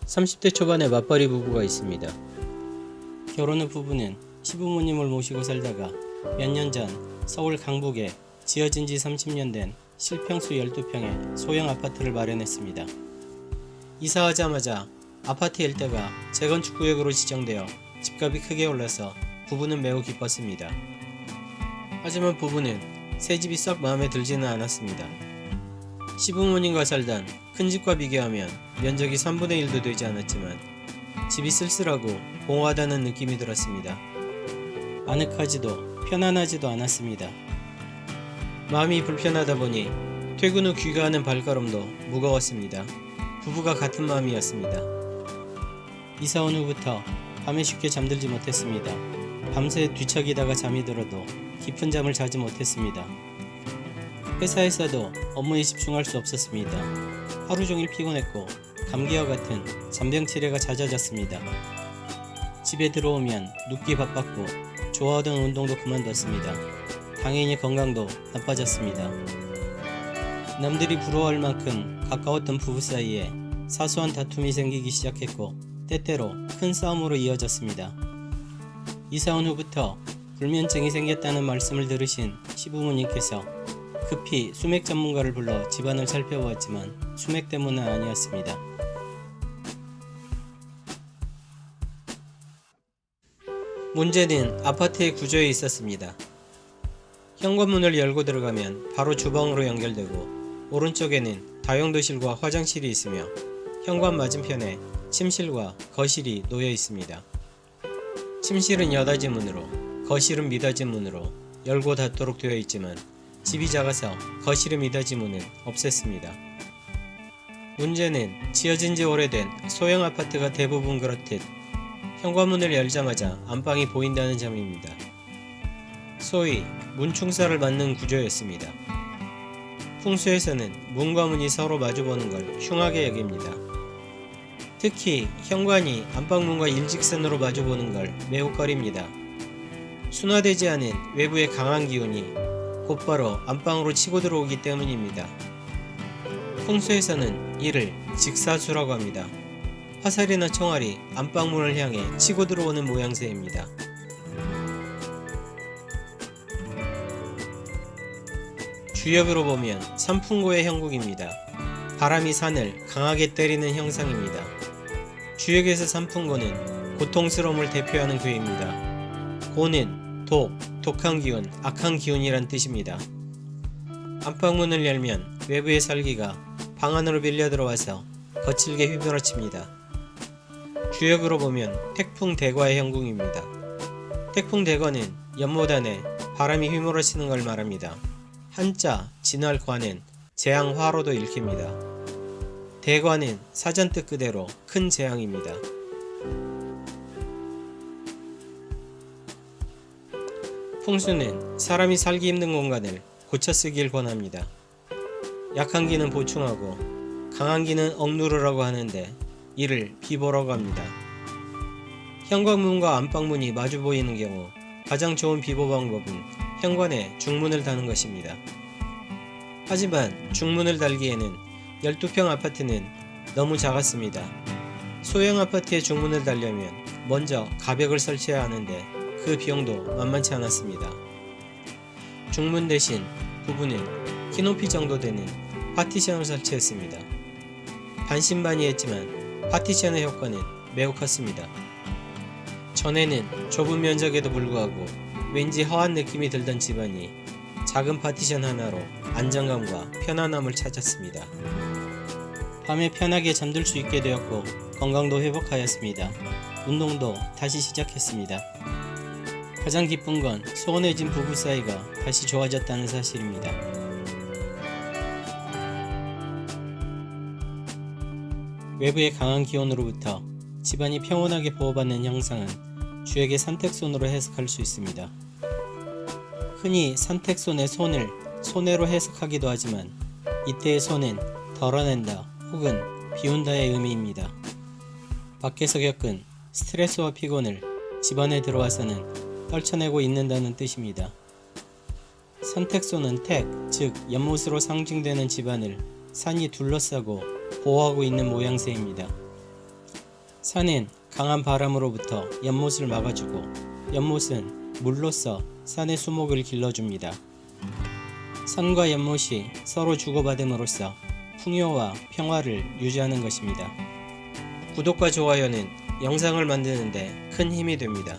30대 초반의 맞벌이 부부가 있습니다. 결혼 후 부부는 시부모님을 모시고 살다가 몇 년 전 서울 강북에 지어진 지 30년 된 실평수 12평의 소형 아파트를 마련했습니다. 이사하자마자 아파트 일대가 재건축 구역으로 지정되어 집값이 크게 올라서 부부는 매우 기뻤습니다. 하지만 부부는 새 집이 썩 마음에 들지는 않았습니다. 시부모님과 살던 큰 집과 비교하면 면적이 3분의 1도 되지 않았지만 집이 쓸쓸하고 공허하다는 느낌이 들었습니다. 아늑하지도 편안하지도 않았습니다. 마음이 불편하다 보니 퇴근 후 귀가하는 발걸음도 무거웠습니다. 부부가 같은 마음이었습니다. 이사 온 후부터 밤에 쉽게 잠들지 못했습니다. 밤새 뒤척이다가 잠이 들어도 깊은 잠을 자지 못했습니다. 회사에서도 업무에 집중할 수 없었습니다. 하루 종일 피곤했고 감기와 같은 잔병 치레가 잦아졌습니다. 집에 들어오면 눕기 바빴고 좋아하던 운동도 그만뒀습니다. 당연히 건강도 나빠졌습니다. 남들이 부러워할 만큼 가까웠던 부부 사이에 사소한 다툼이 생기기 시작했고 때때로 큰 싸움으로 이어졌습니다. 이사 온 후부터 불면증이 생겼다는 말씀을 들으신 시부모님께서 급히 수맥 전문가를 불러 집안을 살펴보았지만 수맥 때문은 아니었습니다. 문제는 아파트의 구조에 있었습니다. 현관문을 열고 들어가면 바로 주방으로 연결되고 오른쪽에는 다용도실과 화장실이 있으며 현관 맞은편에 침실과 거실이 놓여 있습니다. 침실은 여닫이 문으로, 거실은 미닫이 문으로 열고 닫도록 되어 있지만 집이 작아서 거실의 미닫이 문은 없앴습니다. 문제는 지어진 지 오래된 소형 아파트가 대부분 그렇듯 현관문을 열자마자 안방이 보인다는 점입니다. 소위 문충사를 맞는 구조였습니다. 풍수에서는 문과 문이 서로 마주보는 걸 흉하게 여깁니다. 특히 현관이 안방문과 일직선으로 마주보는 걸 매우 꺼립니다. 순화되지 않은 외부의 강한 기운이 곧바로 안방으로 치고 들어오기 때문입니다. 풍수에서는 이를 직사수라고 합니다. 화살이나 총알이 안방문을 향해 치고 들어오는 모양새입니다. 주역으로 보면 산풍고의 형국입니다. 바람이 산을 강하게 때리는 형상입니다. 주역에서 산풍고는 고통스러움을 대표하는 괴입니다. 고는 독한 기운, 악한 기운이란 뜻입니다. 안방문을 열면 외부의 살기가 방 안으로 밀려 들어와서 거칠게 휘몰아칩니다. 주역으로 보면 태풍대과의 형국입니다. 태풍대과는 연못안에 바람이 휘몰아치는 걸 말합니다. 한자 진할과는 재앙화로도 읽힙니다. 대과는 사전 뜻 그대로 큰 재앙입니다. 풍수는 사람이 살기 힘든 공간을 고쳐 쓰길 권합니다. 약한 기는 보충하고 강한 기는 억누르라고 하는데 이를 비보라고 합니다. 현관문과 안방문이 마주 보이는 경우 가장 좋은 비보 방법은 현관에 중문을 다는 것입니다. 하지만 중문을 달기에는 12평 아파트는 너무 작았습니다. 소형 아파트에 중문을 달려면 먼저 가벽을 설치해야 하는데 그 비용도 만만치 않았습니다. 중문 대신 부부는 키높이 정도 되는 파티션을 설치했습니다. 반신반의했지만 파티션의 효과는 매우 컸습니다. 전에는 좁은 면적에도 불구하고 왠지 허한 느낌이 들던 집안이 작은 파티션 하나로 안정감과 편안함을 찾았습니다. 밤에 편하게 잠들 수 있게 되었고 건강도 회복하였습니다. 운동도 다시 시작했습니다. 가장 기쁜 건 소원해진 부부 사이가 다시 좋아졌다는 사실입니다. 외부의 강한 기온으로부터 집안이 평온하게 보호받는 형상은 주역의 산택손으로 해석할 수 있습니다. 흔히 산택손의 손을 손해로 해석하기도 하지만 이때의 손은 덜어낸다 혹은 비운다의 의미입니다. 밖에서 겪은 스트레스와 피곤을 집안에 들어와서는 떨쳐내고 있는다는 뜻입니다. 산택손은 택, 즉 연못으로 상징되는 집안을 산이 둘러싸고 보호하고 있는 모양새입니다. 산은 강한 바람으로부터 연못을 막아주고 연못은 물로써 산의 수목을 길러줍니다. 산과 연못이 서로 주고받음으로써 풍요와 평화를 유지하는 것입니다. 구독과 좋아요는 영상을 만드는데 큰 힘이 됩니다.